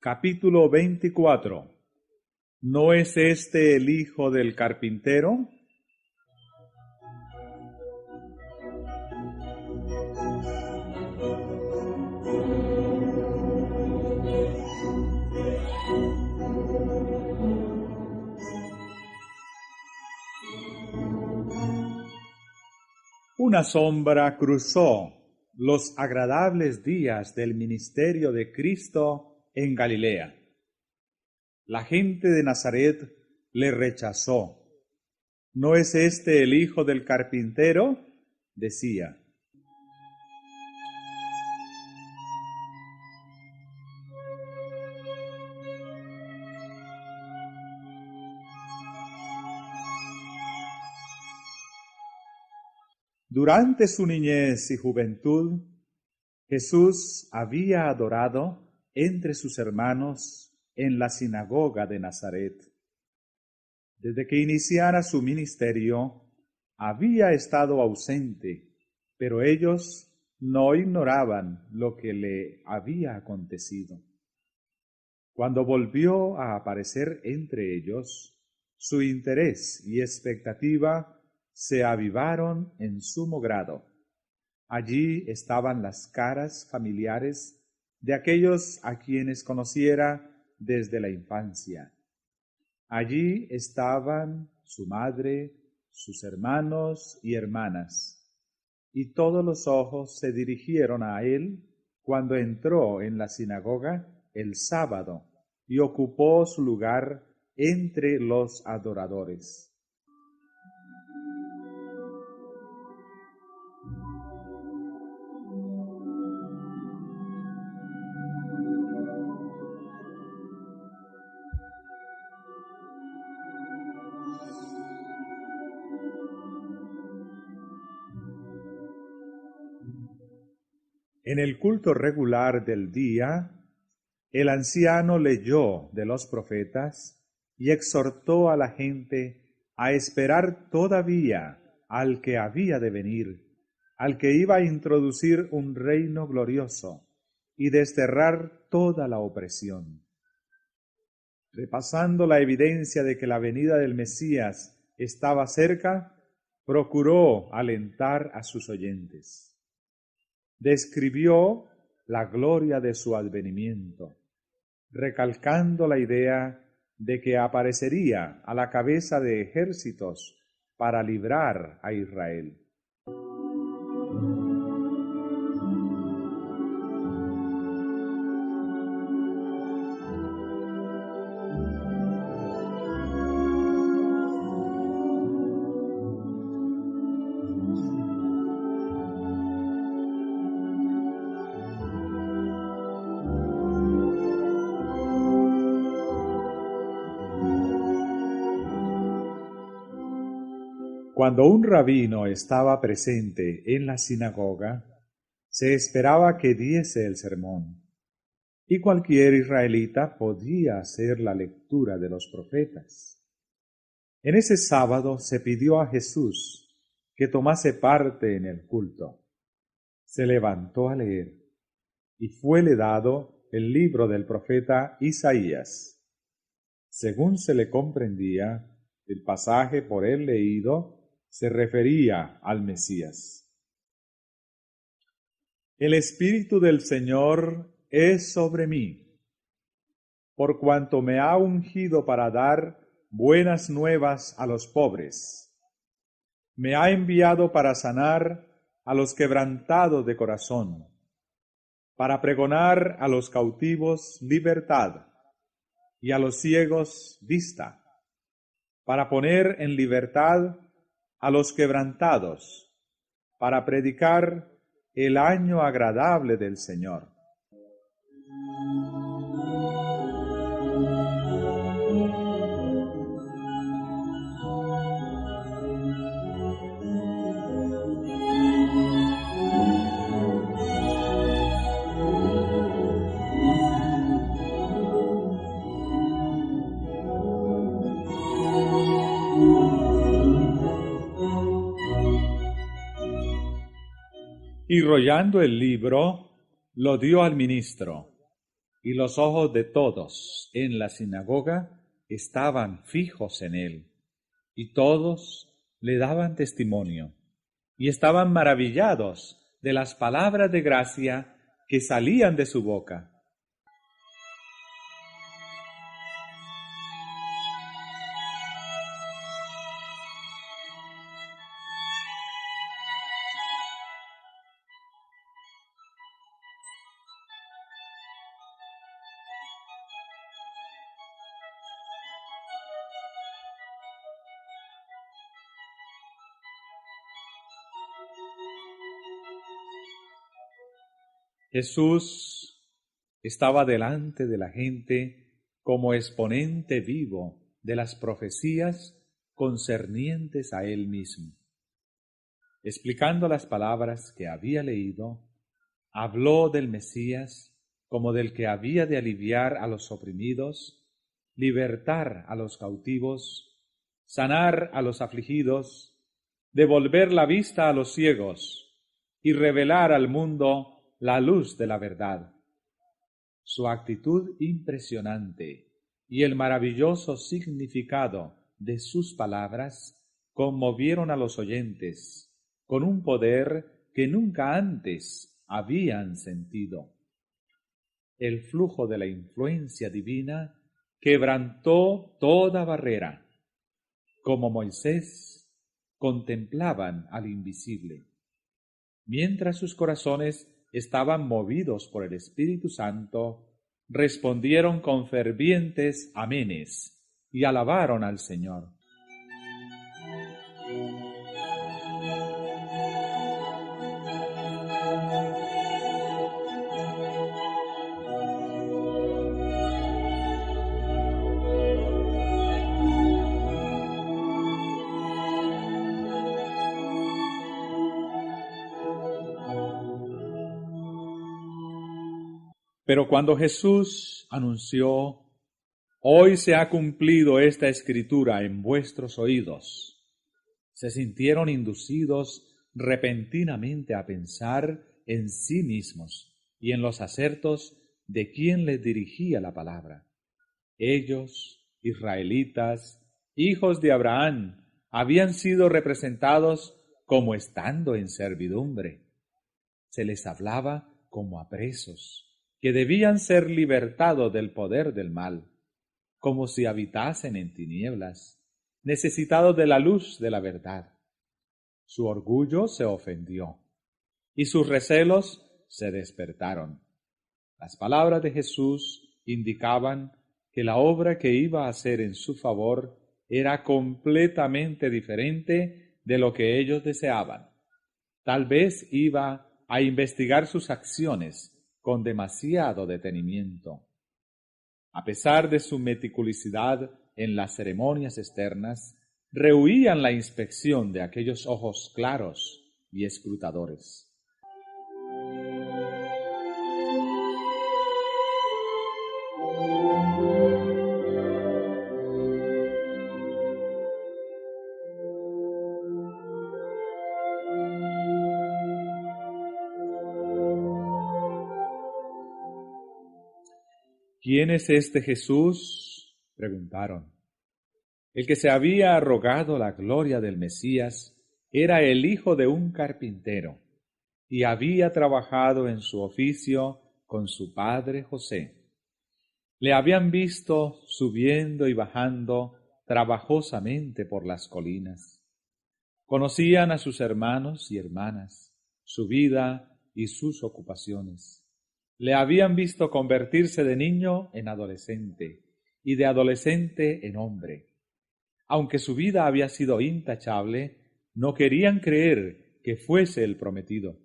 Capítulo 24. ¿No es este el hijo del carpintero? Una sombra cruzó los agradables días del ministerio de Cristo en Galilea. La gente de Nazaret le rechazó. ¿No es este el hijo del carpintero?, decía. Durante su niñez y juventud, Jesús había adorado entre sus hermanos en la sinagoga de Nazaret. Desde que iniciara su ministerio, había estado ausente, pero ellos no ignoraban lo que le había acontecido. Cuando volvió a aparecer entre ellos, su interés y expectativa se avivaron en sumo grado. Allí estaban las caras familiares de aquellos a quienes conociera desde la infancia. Allí estaban su madre, sus hermanos y hermanas, y todos los ojos se dirigieron a él cuando entró en la sinagoga el sábado y ocupó su lugar entre los adoradores. En el culto regular del día, el anciano leyó de los profetas y exhortó a la gente a esperar todavía al que había de venir, al que iba a introducir un reino glorioso y desterrar toda la opresión. Repasando la evidencia de que la venida del Mesías estaba cerca, procuró alentar a sus oyentes. Describió la gloria de su advenimiento, recalcando la idea de que aparecería a la cabeza de ejércitos para librar a Israel. Cuando un rabino estaba presente en la sinagoga, se esperaba que diese el sermón, y cualquier israelita podía hacer la lectura de los profetas. En ese sábado se pidió a Jesús que tomase parte en el culto. Se levantó a leer, y fuele dado el libro del profeta Isaías. Según se le comprendía, el pasaje por él leído se refería al Mesías. El Espíritu del Señor es sobre mí, por cuanto me ha ungido para dar buenas nuevas a los pobres. Me ha enviado para sanar a los quebrantados de corazón, para pregonar a los cautivos libertad y a los ciegos vista, para poner en libertad a los quebrantados, para predicar el año agradable del Señor. Y rollando el libro, lo dio al ministro, y los ojos de todos en la sinagoga estaban fijos en él, y todos le daban testimonio, y estaban maravillados de las palabras de gracia que salían de su boca. Jesús estaba delante de la gente como exponente vivo de las profecías concernientes a él mismo. Explicando las palabras que había leído, habló del Mesías como del que había de aliviar a los oprimidos, libertar a los cautivos, sanar a los afligidos, devolver la vista a los ciegos y revelar al mundo la luz de la verdad. Su actitud impresionante y el maravilloso significado de sus palabras conmovieron a los oyentes con un poder que nunca antes habían sentido. El flujo de la influencia divina quebrantó toda barrera. Como Moisés, contemplaban al invisible, mientras sus corazones estaban movidos por el Espíritu Santo, respondieron con fervientes amenes y alabaron al Señor. Pero cuando Jesús anunció: «Hoy se ha cumplido esta escritura en vuestros oídos», se sintieron inducidos repentinamente a pensar en sí mismos y en los acertos de quien les dirigía la palabra. Ellos, israelitas, hijos de Abraham, habían sido representados como estando en servidumbre. Se les hablaba como a presos, que debían ser libertados del poder del mal, como si habitasen en tinieblas, necesitados de la luz de la verdad. Su orgullo se ofendió, y sus recelos se despertaron. Las palabras de Jesús indicaban que la obra que iba a hacer en su favor era completamente diferente de lo que ellos deseaban. Tal vez iba a investigar sus acciones con demasiado detenimiento. A pesar de su meticulosidad en las ceremonias externas, rehuían la inspección de aquellos ojos claros y escrutadores. ¿Quién es este Jesús?, preguntaron. El que se había arrogado la gloria del Mesías era el hijo de un carpintero y había trabajado en su oficio con su padre José. Le habían visto subiendo y bajando trabajosamente por las colinas. Conocían a sus hermanos y hermanas, su vida y sus ocupaciones. Le habían visto convertirse de niño en adolescente y de adolescente en hombre. Aunque su vida había sido intachable, no querían creer que fuese el prometido.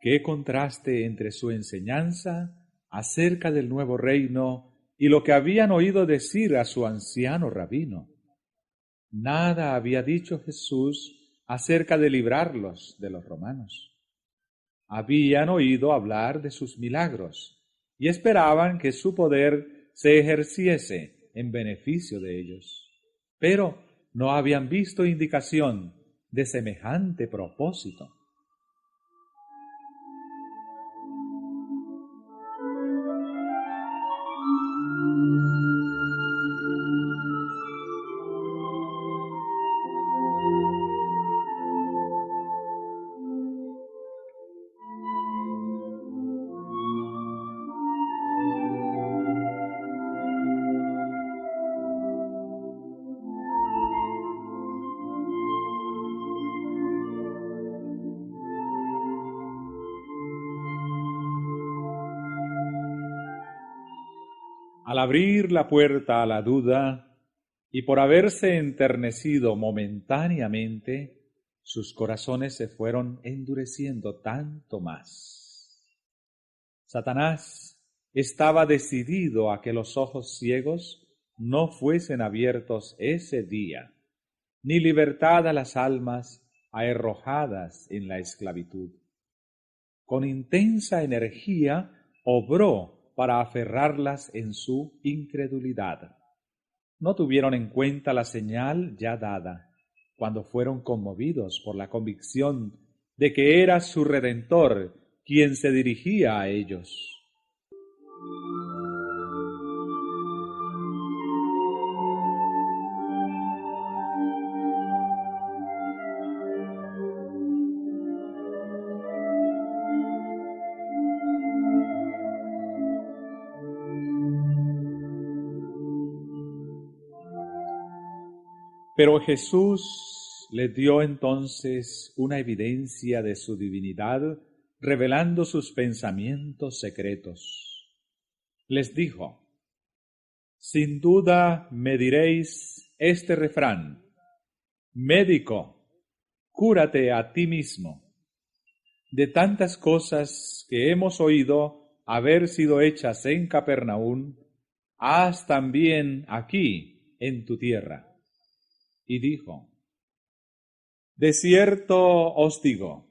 ¡Qué contraste entre su enseñanza acerca del nuevo reino y lo que habían oído decir a su anciano rabino! Nada había dicho Jesús acerca de librarlos de los romanos. Habían oído hablar de sus milagros y esperaban que su poder se ejerciese en beneficio de ellos, pero no habían visto indicación de semejante propósito. Al abrir la puerta a la duda y por haberse enternecido momentáneamente, sus corazones se fueron endureciendo tanto más. Satanás estaba decidido a que los ojos ciegos no fuesen abiertos ese día, ni libertad a las almas arrojadas en la esclavitud. Con intensa energía obró para aferrarlas en su incredulidad. No tuvieron en cuenta la señal ya dada, cuando fueron conmovidos por la convicción de que era su Redentor quien se dirigía a ellos. Pero Jesús les dio entonces una evidencia de su divinidad, revelando sus pensamientos secretos. Les dijo: sin duda me diréis este refrán: médico, cúrate a ti mismo. De tantas cosas que hemos oído haber sido hechas en Capernaum, haz también aquí en tu tierra. Y dijo: de cierto os digo,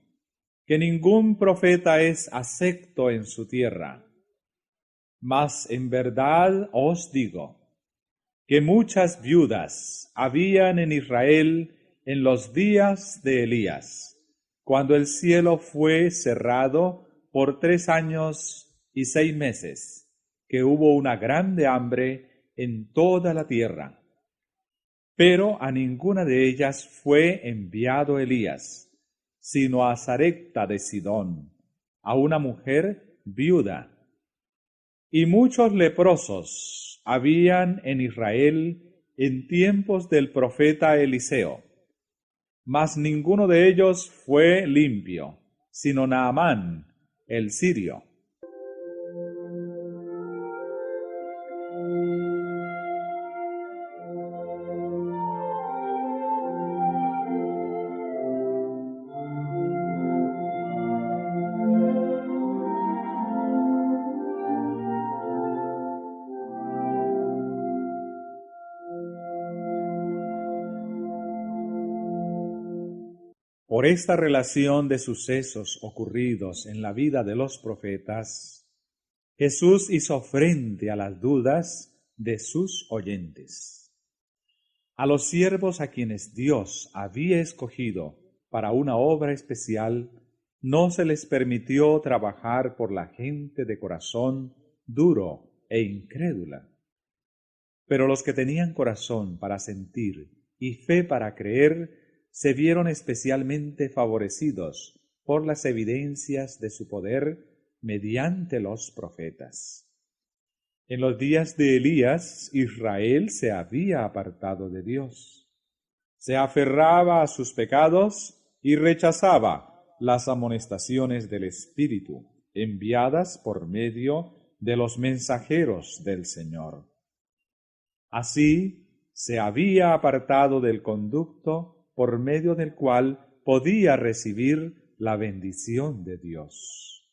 que ningún profeta es acepto en su tierra. Mas en verdad os digo, que muchas viudas habían en Israel en los días de Elías, cuando el cielo fue cerrado por 3 años y 6 meses, que hubo una grande hambre en toda la tierra. Pero a ninguna de ellas fue enviado Elías, sino a Sarepta de Sidón, a una mujer viuda. Y muchos leprosos habían en Israel en tiempos del profeta Eliseo, mas ninguno de ellos fue limpio, sino Naamán, el sirio. Por esta relación de sucesos ocurridos en la vida de los profetas, Jesús hizo frente a las dudas de sus oyentes. A los siervos a quienes Dios había escogido para una obra especial, no se les permitió trabajar por la gente de corazón duro e incrédula. Pero los que tenían corazón para sentir y fe para creer, se vieron especialmente favorecidos por las evidencias de su poder mediante los profetas. En los días de Elías, Israel se había apartado de Dios. Se aferraba a sus pecados y rechazaba las amonestaciones del Espíritu, enviadas por medio de los mensajeros del Señor. Así, se había apartado del conducto por medio del cual podía recibir la bendición de Dios.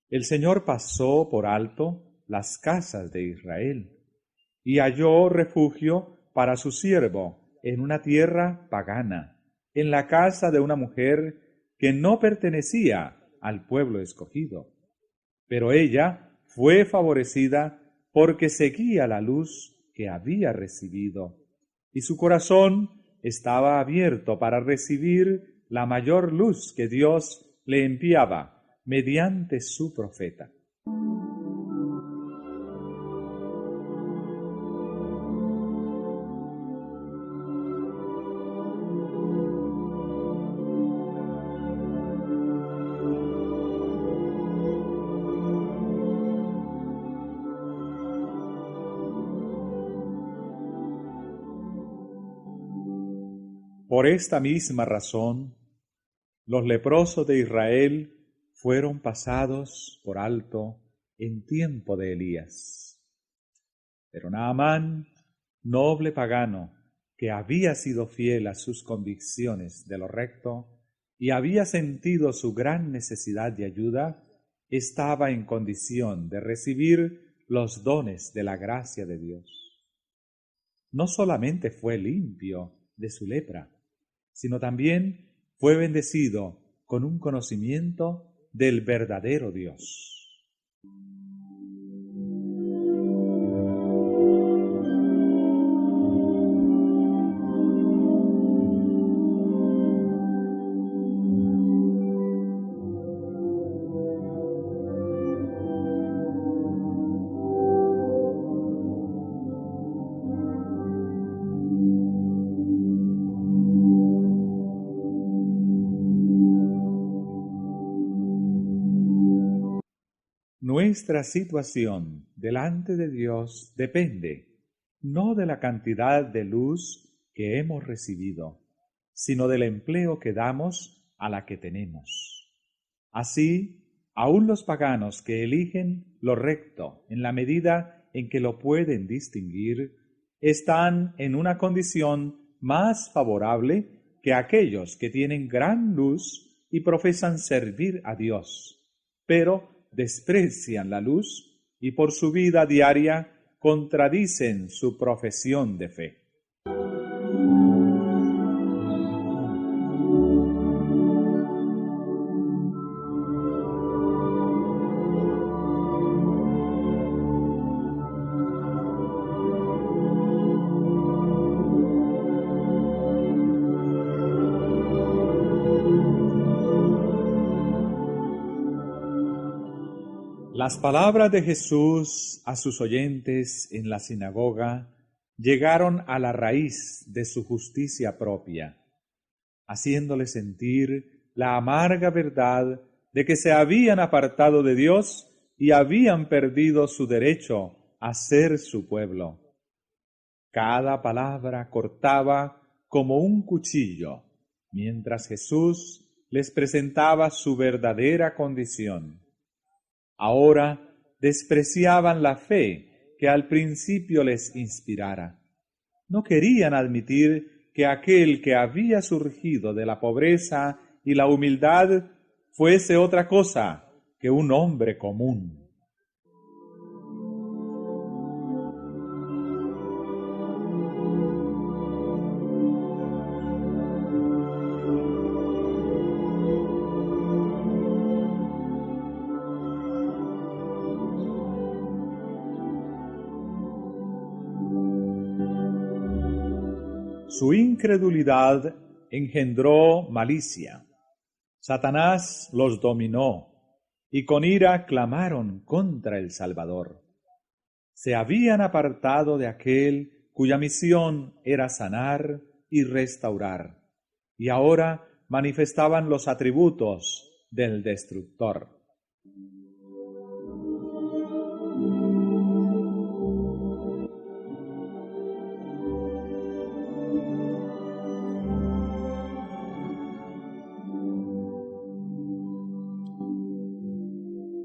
El Señor pasó por alto las casas de Israel y halló refugio para su siervo en una tierra pagana, en la casa de una mujer que no pertenecía al pueblo escogido. Pero ella fue favorecida porque seguía la luz que había recibido, y su corazón estaba abierto para recibir la mayor luz que Dios le enviaba mediante su profeta. Por esta misma razón, los leprosos de Israel fueron pasados por alto en tiempo de Elías. Pero Naamán, noble pagano, que había sido fiel a sus convicciones de lo recto y había sentido su gran necesidad de ayuda, estaba en condición de recibir los dones de la gracia de Dios. No solamente fue limpio de su lepra, sino también fue bendecido con un conocimiento del verdadero Dios. Nuestra situación delante de Dios depende no de la cantidad de luz que hemos recibido, sino del empleo que damos a la que tenemos. Así, aun los paganos que eligen lo recto en la medida en que lo pueden distinguir, están en una condición más favorable que aquellos que tienen gran luz y profesan servir a Dios, pero desprecian la luz y por su vida diaria contradicen su profesión de fe. Las palabras de Jesús a sus oyentes en la sinagoga llegaron a la raíz de su justicia propia, haciéndole sentir la amarga verdad de que se habían apartado de Dios y habían perdido su derecho a ser su pueblo. Cada palabra cortaba como un cuchillo, mientras Jesús les presentaba su verdadera condición. Ahora despreciaban la fe que al principio les inspirara. No querían admitir que aquel que había surgido de la pobreza y la humildad fuese otra cosa que un hombre común. Su incredulidad engendró malicia. Satanás los dominó y con ira clamaron contra el Salvador. Se habían apartado de aquel cuya misión era sanar y restaurar, y ahora manifestaban los atributos del destructor.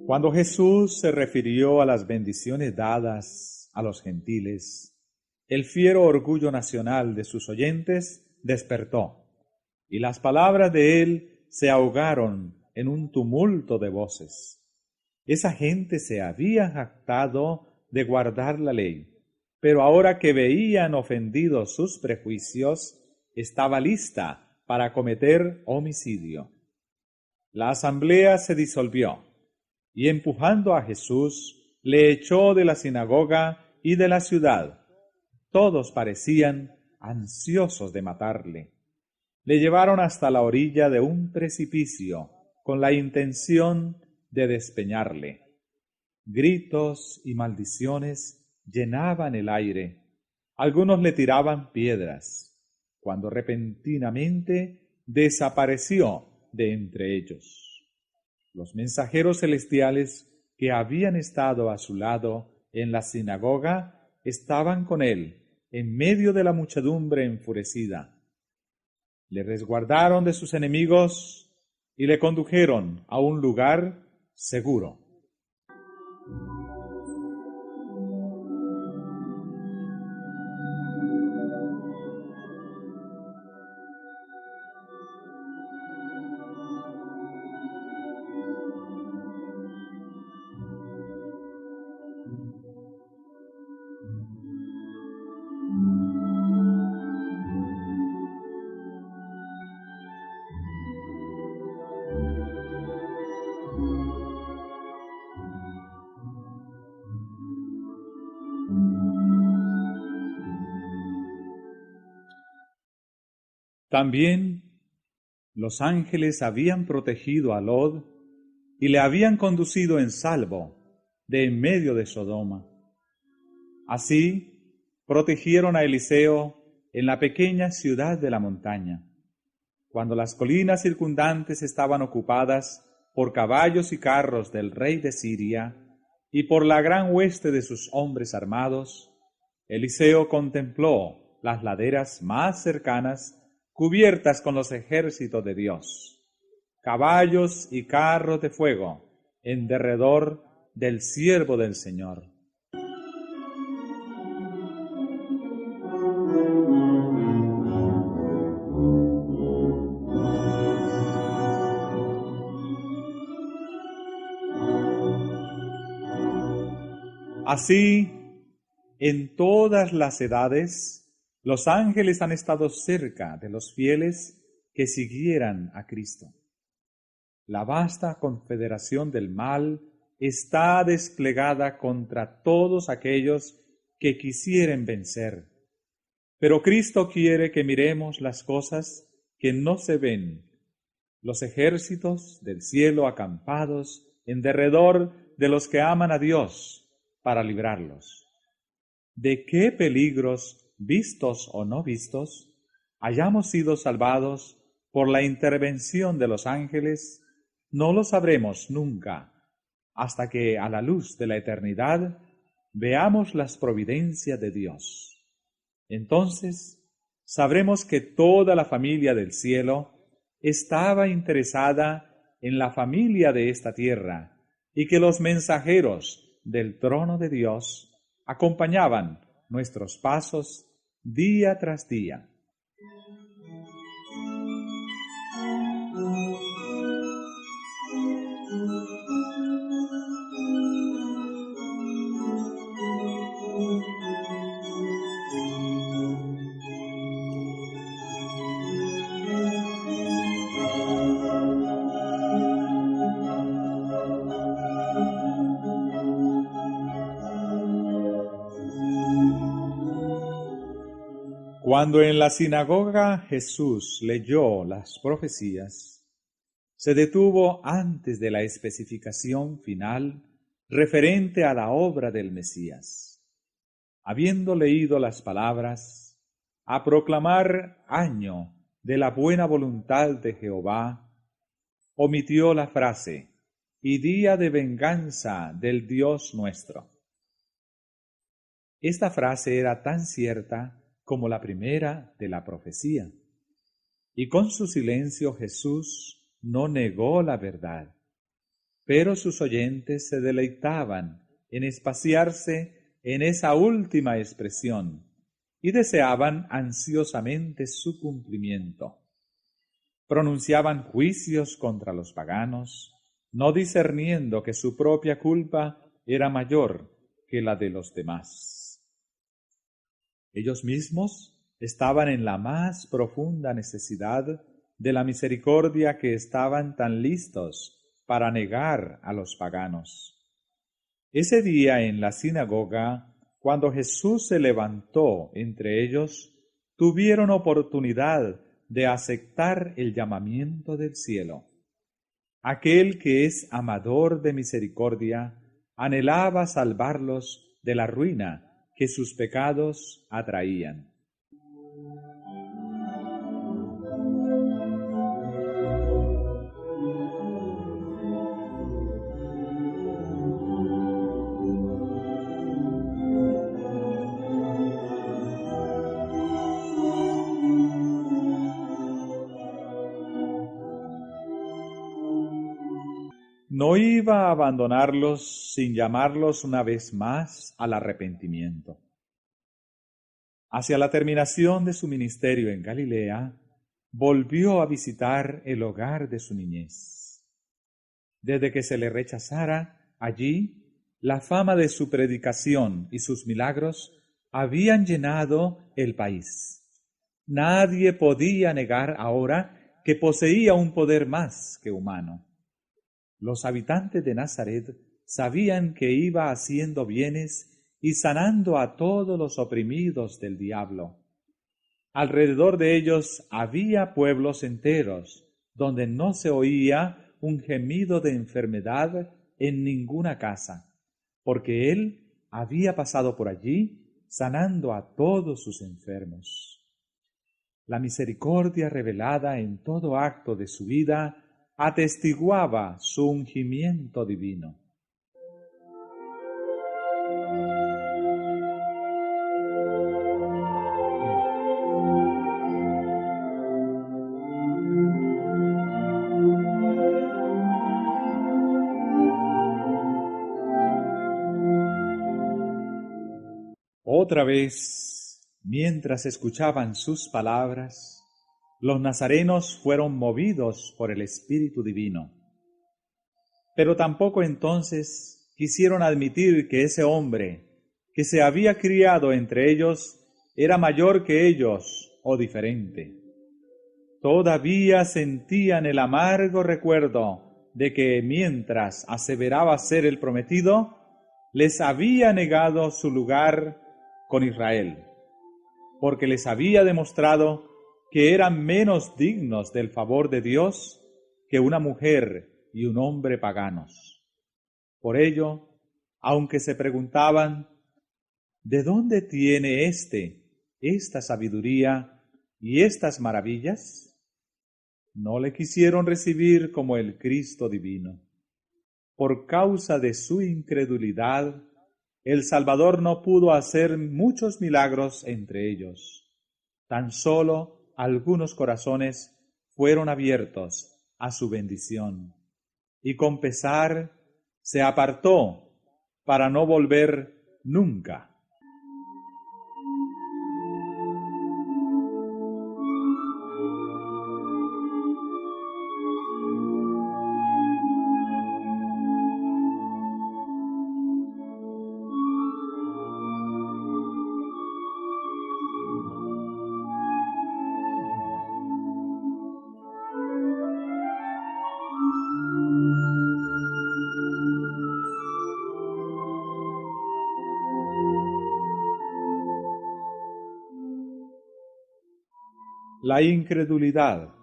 Cuando Jesús se refirió a las bendiciones dadas a los gentiles, el fiero orgullo nacional de sus oyentes despertó, y las palabras de él se ahogaron en un tumulto de voces. Esa gente se había jactado de guardar la ley, pero ahora que veían ofendidos sus prejuicios, estaba lista para cometer homicidio. La asamblea se disolvió y empujando a Jesús, le echó de la sinagoga y de la ciudad. Todos parecían ansiosos de matarle. Le llevaron hasta la orilla de un precipicio con la intención de despeñarle. Gritos y maldiciones llenaban el aire. Algunos le tiraban piedras, cuando repentinamente desapareció de entre ellos. Los mensajeros celestiales que habían estado a su lado en la sinagoga estaban con él en medio de la muchedumbre enfurecida. Le resguardaron de sus enemigos y le condujeron a un lugar seguro. También los ángeles habían protegido a Lot y le habían conducido en salvo de en medio de Sodoma. Así protegieron a Eliseo en la pequeña ciudad de la montaña, cuando las colinas circundantes estaban ocupadas por caballos y carros del rey de Siria y por la gran hueste de sus hombres armados. Eliseo contempló las laderas más cercanas cubiertas con los ejércitos de Dios, caballos y carros de fuego en derredor del siervo del Señor. Así, en todas las edades, los ángeles han estado cerca de los fieles que siguieran a Cristo. La vasta confederación del mal está desplegada contra todos aquellos que quisieren vencer. Pero Cristo quiere que miremos las cosas que no se ven, los ejércitos del cielo acampados en derredor de los que aman a Dios para librarlos. ¿De qué peligros, vistos o no vistos, hayamos sido salvados por la intervención de los ángeles? No lo sabremos nunca, hasta que a la luz de la eternidad veamos las providencias de Dios. Entonces sabremos que toda la familia del cielo estaba interesada en la familia de esta tierra y que los mensajeros del trono de Dios acompañaban nuestros pasos día tras día. Cuando en la sinagoga Jesús leyó las profecías, se detuvo antes de la especificación final referente a la obra del Mesías. Habiendo leído las palabras, a proclamar año de la buena voluntad de Jehová, omitió la frase, y día de venganza del Dios nuestro. Esta frase era tan cierta como la primera de la profecía. Y con su silencio Jesús no negó la verdad, pero sus oyentes se deleitaban en espaciarse en esa última expresión y deseaban ansiosamente su cumplimiento. Pronunciaban juicios contra los paganos, no discerniendo que su propia culpa era mayor que la de los demás. Ellos mismos estaban en la más profunda necesidad de la misericordia que estaban tan listos para negar a los paganos. Ese día en la sinagoga, cuando Jesús se levantó entre ellos, tuvieron oportunidad de aceptar el llamamiento del cielo. Aquel que es amador de misericordia anhelaba salvarlos de la ruina que sus pecados atraían. No iba a abandonarlos sin llamarlos una vez más al arrepentimiento. Hacia la terminación de su ministerio en Galilea, volvió a visitar el hogar de su niñez. Desde que se le rechazara allí, la fama de su predicación y sus milagros habían llenado el país. Nadie podía negar ahora que poseía un poder más que humano. Los habitantes de Nazaret sabían que iba haciendo bienes y sanando a todos los oprimidos del diablo. Alrededor de ellos había pueblos enteros, donde no se oía un gemido de enfermedad en ninguna casa, porque él había pasado por allí sanando a todos sus enfermos. La misericordia revelada en todo acto de su vida atestiguaba su ungimiento divino. Otra vez, mientras escuchaban sus palabras, los nazarenos fueron movidos por el Espíritu Divino. Pero tampoco entonces quisieron admitir que ese hombre que se había criado entre ellos era mayor que ellos o diferente. Todavía sentían el amargo recuerdo de que mientras aseveraba ser el prometido, les había negado su lugar con Israel, porque les había demostrado que eran menos dignos del favor de Dios que una mujer y un hombre paganos. Por ello, aunque se preguntaban, ¿de dónde tiene esta sabiduría y estas maravillas? No le quisieron recibir como el Cristo divino. Por causa de su incredulidad, el Salvador no pudo hacer muchos milagros entre ellos. Tan solo algunos corazones fueron abiertos a su bendición, y con pesar se apartó para no volver nunca. La incredulidad,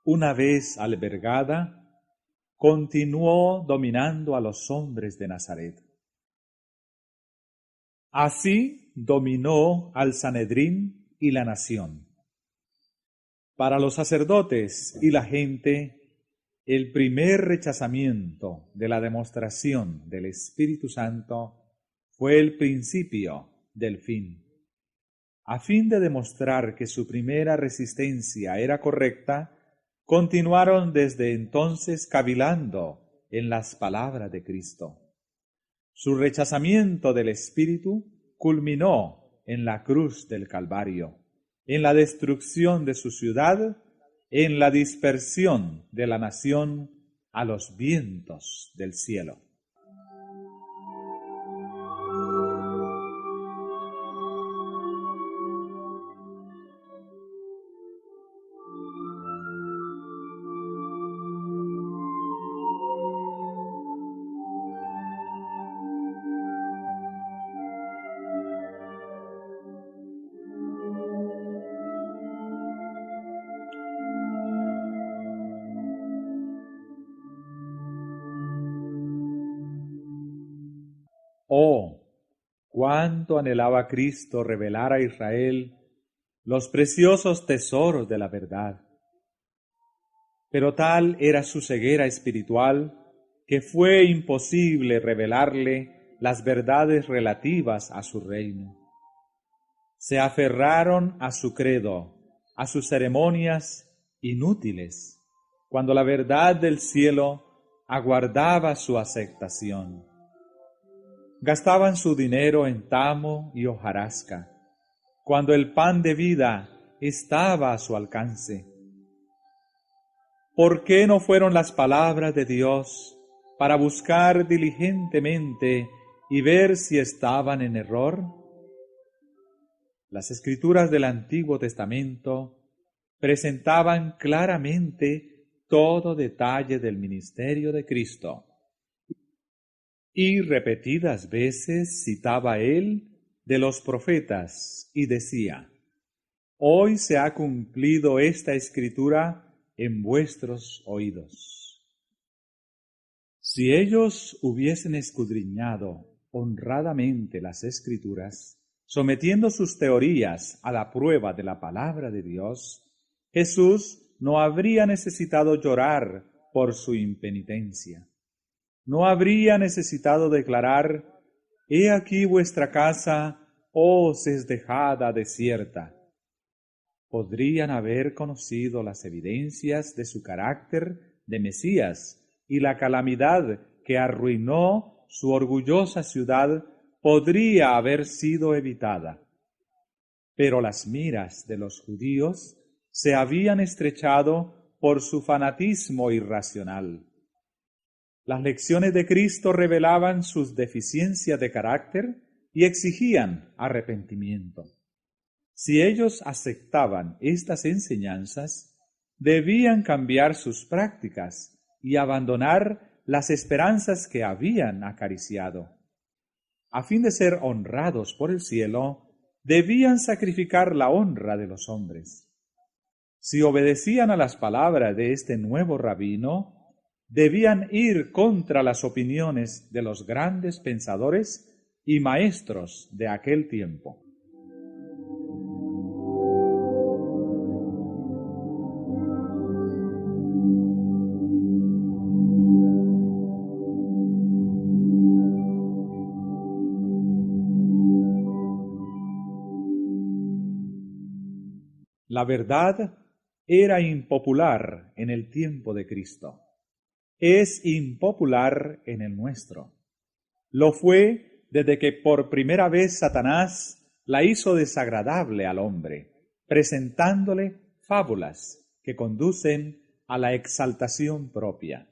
una vez albergada, continuó dominando a los hombres de Nazaret. Así dominó al Sanedrín y la nación. Para los sacerdotes y la gente, el primer rechazamiento de la demostración del Espíritu Santo fue el principio del fin. A fin de demostrar que su primera resistencia era correcta, continuaron desde entonces cavilando en las palabras de Cristo. Su rechazamiento del Espíritu culminó en la cruz del Calvario, en la destrucción de su ciudad, en la dispersión de la nación a los vientos del cielo. Oh, cuánto anhelaba Cristo revelar a Israel los preciosos tesoros de la verdad. Pero tal era su ceguera espiritual que fue imposible revelarle las verdades relativas a su reino. Se aferraron a su credo, a sus ceremonias inútiles, cuando la verdad del cielo aguardaba su aceptación. Gastaban su dinero en tamo y hojarasca, cuando el pan de vida estaba a su alcance. ¿Por qué no fueron las palabras de Dios para buscar diligentemente y ver si estaban en error? Las escrituras del Antiguo Testamento presentaban claramente todo detalle del ministerio de Cristo, y repetidas veces citaba él de los profetas y decía: hoy se ha cumplido esta escritura en vuestros oídos. Si ellos hubiesen escudriñado honradamente las escrituras, sometiendo sus teorías a la prueba de la palabra de Dios, Jesús no habría necesitado llorar por su impenitencia. No habría necesitado declarar: he aquí vuestra casa os es dejada desierta. Podrían haber conocido las evidencias de su carácter de Mesías, y la calamidad que arruinó su orgullosa ciudad podría haber sido evitada. Pero las miras de los judíos se habían estrechado por su fanatismo irracional. Las lecciones de Cristo revelaban sus deficiencias de carácter y exigían arrepentimiento. Si ellos aceptaban estas enseñanzas, debían cambiar sus prácticas y abandonar las esperanzas que habían acariciado. A fin de ser honrados por el cielo, debían sacrificar la honra de los hombres. Si obedecían a las palabras de este nuevo rabino, debían ir contra las opiniones de los grandes pensadores y maestros de aquel tiempo. La verdad era impopular en el tiempo de Cristo. Es impopular en el nuestro. Lo fue desde que por primera vez Satanás la hizo desagradable al hombre, presentándole fábulas que conducen a la exaltación propia.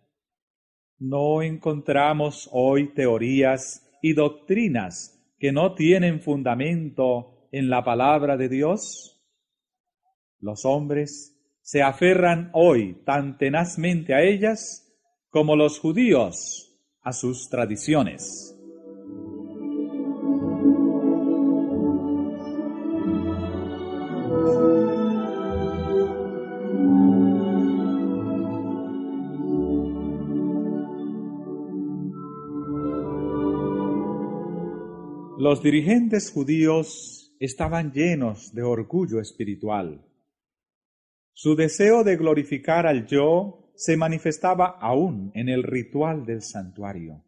¿No encontramos hoy teorías y doctrinas que no tienen fundamento en la palabra de Dios? Los hombres se aferran hoy tan tenazmente a ellas como los judíos a sus tradiciones. Los dirigentes judíos estaban llenos de orgullo espiritual. Su deseo de glorificar al yo se manifestaba aún en el ritual del santuario.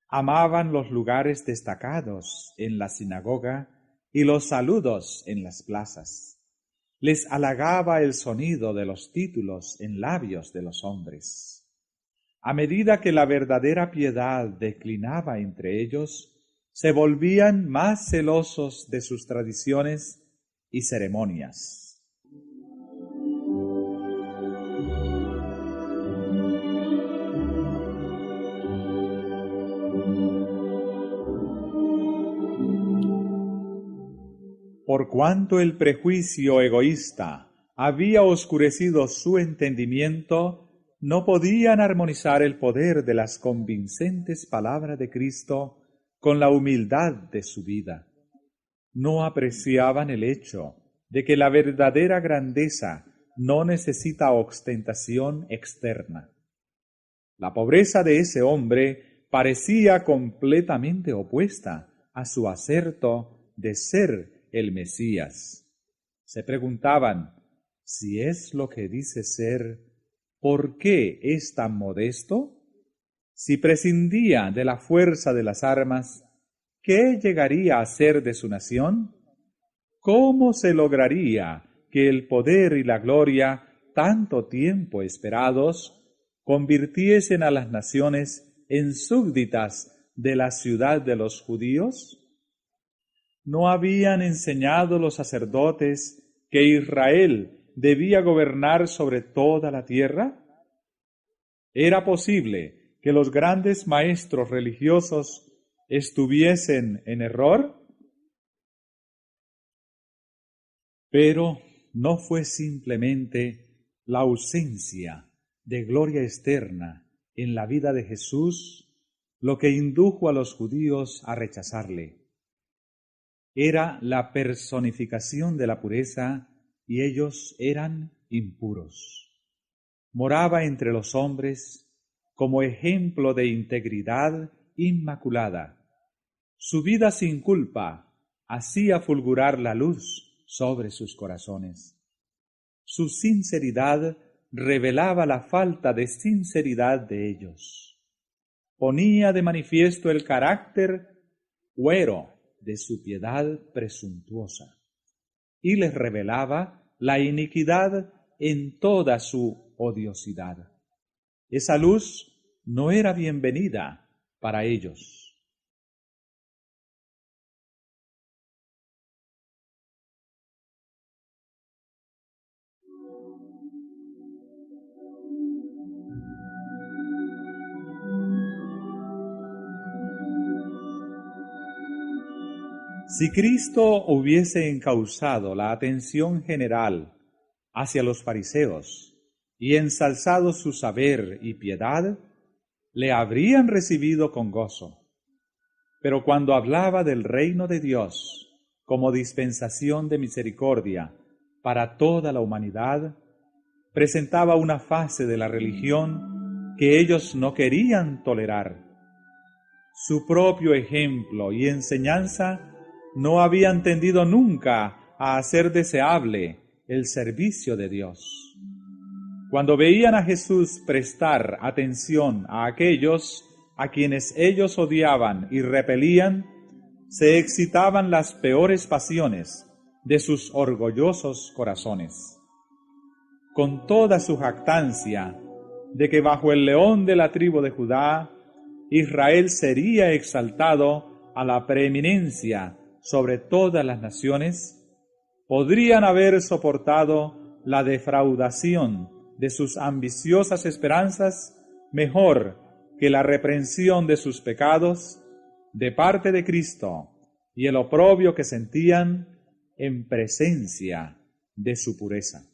Amaban los lugares destacados en la sinagoga y los saludos en las plazas. Les halagaba el sonido de los títulos en labios de los hombres. A medida que la verdadera piedad declinaba entre ellos, se volvían más celosos de sus tradiciones y ceremonias. Por cuanto el prejuicio egoísta había oscurecido su entendimiento, no podían armonizar el poder de las convincentes palabras de Cristo con la humildad de su vida. No apreciaban el hecho de que la verdadera grandeza no necesita ostentación externa. La pobreza de ese hombre parecía completamente opuesta a su aserto de ser el Mesías. Se preguntaban, si es lo que dice ser, ¿por qué es tan modesto? Si prescindía de la fuerza de las armas, ¿qué llegaría a ser de su nación? ¿Cómo se lograría que el poder y la gloria, tanto tiempo esperados, convirtiesen a las naciones en súbditas de la ciudad de los judíos? ¿No habían enseñado los sacerdotes que Israel debía gobernar sobre toda la tierra? ¿Era posible que los grandes maestros religiosos estuviesen en error? Pero no fue simplemente la ausencia de gloria externa en la vida de Jesús lo que indujo a los judíos a rechazarle. Era la personificación de la pureza y ellos eran impuros. Moraba entre los hombres como ejemplo de integridad inmaculada. Su vida sin culpa hacía fulgurar la luz sobre sus corazones. Su sinceridad revelaba la falta de sinceridad de ellos. Ponía de manifiesto el carácter huero de su piedad presuntuosa y les revelaba la iniquidad en toda su odiosidad. Esa luz no era bienvenida para ellos. Si Cristo hubiese encauzado la atención general hacia los fariseos y ensalzado su saber y piedad, le habrían recibido con gozo. Pero cuando hablaba del reino de Dios como dispensación de misericordia para toda la humanidad, presentaba una fase de la religión que ellos no querían tolerar. Su propio ejemplo y enseñanza no habían tendido nunca a hacer deseable el servicio de Dios. Cuando veían a Jesús prestar atención a aquellos a quienes ellos odiaban y repelían, se excitaban las peores pasiones de sus orgullosos corazones. Con toda su jactancia de que bajo el león de la tribu de Judá, Israel sería exaltado a la preeminencia sobre todas las naciones, podrían haber soportado la defraudación de sus ambiciosas esperanzas mejor que la reprensión de sus pecados de parte de Cristo y el oprobio que sentían en presencia de su pureza.